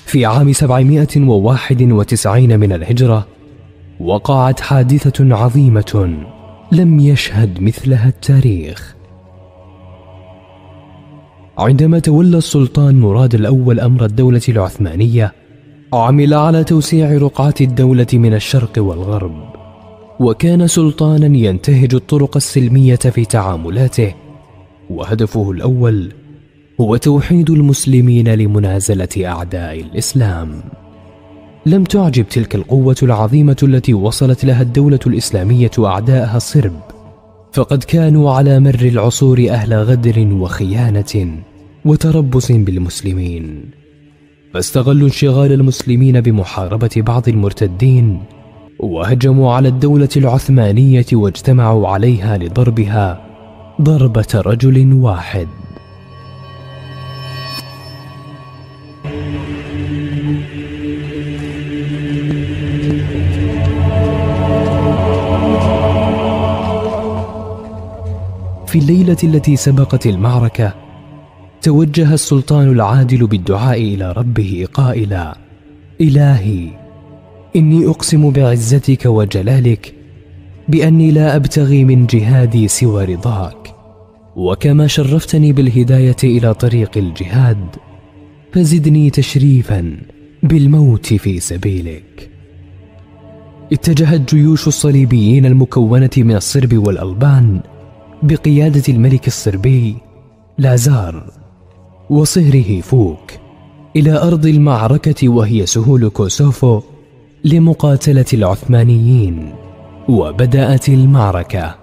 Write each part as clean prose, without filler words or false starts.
في عام 791 من الهجرة وقعت حادثة عظيمة لم يشهد مثلها التاريخ. عندما تولى السلطان مراد الأول أمر الدولة العثمانية، عمل على توسيع رقعة الدولة من الشرق والغرب، وكان سلطانا ينتهج الطرق السلمية في تعاملاته، وهدفه الأول هو توحيد المسلمين لمنازلة أعداء الإسلام. لم تعجب تلك القوة العظيمة التي وصلت لها الدولة الإسلامية أعداءها الصرب، فقد كانوا على مر العصور أهل غدر وخيانة وتربص بالمسلمين، فاستغلوا انشغال المسلمين بمحاربة بعض المرتدين، وهجموا على الدولة العثمانية واجتمعوا عليها لضربها ضربة رجل واحد. في الليلة التي سبقت المعركة، توجه السلطان العادل بالدعاء إلى ربه قائلا: إلهي، إني أقسم بعزتك وجلالك بأني لا أبتغي من جهادي سوى رضاك، وكما شرفتني بالهداية إلى طريق الجهاد، فزدني تشريفا بالموت في سبيلك. اتجهت جيوش الصليبيين المكونة من الصرب والألبان بقيادة الملك الصربي لازار وصهره فوك إلى أرض المعركة، وهي سهول كوسوفو، لمقاتلة العثمانيين. وبدأت المعركة.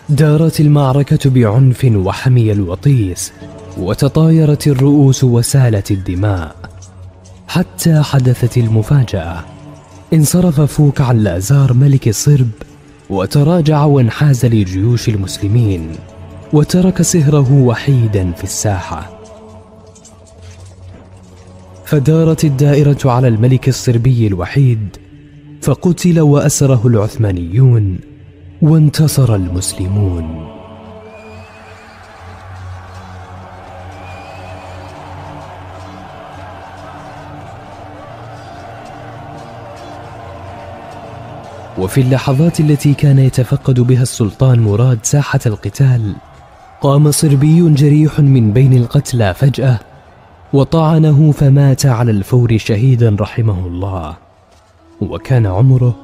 دارت المعركة بعنف وحمي الوطيس، وتطايرت الرؤوس وسالت الدماء، حتى حدثت المفاجأة. انصرف فوك عن لازار ملك الصرب، وتراجع وانحاز لجيوش المسلمين، وترك صهره وحيدا في الساحة. فدارت الدائرة على الملك الصربي الوحيد، فقتل وأسره العثمانيون، وانتصر المسلمون. وفي اللحظات التي كان يتفقد بها السلطان مراد ساحة القتال، قام صربي جريح من بين القتلى فجأة وطعنه، فمات على الفور شهيدا رحمه الله، وكان عمره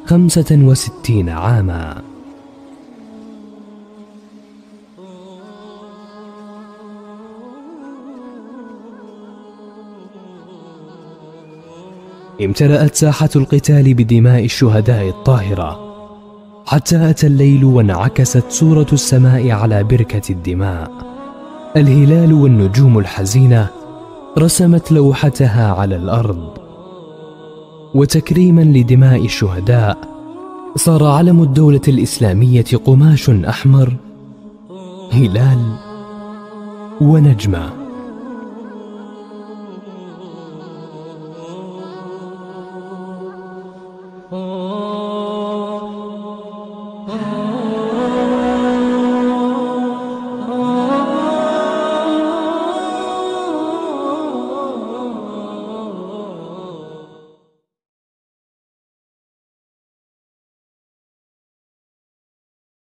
65 عاما. امتلأت ساحة القتال بدماء الشهداء الطاهرة، حتى أتى الليل وانعكست صورة السماء على بركة الدماء. الهلال والنجوم الحزينة رسمت لوحتها على الأرض. وتكريما لدماء الشهداء، صار علم الدولة الإسلامية قماش أحمر، هلال ونجمة.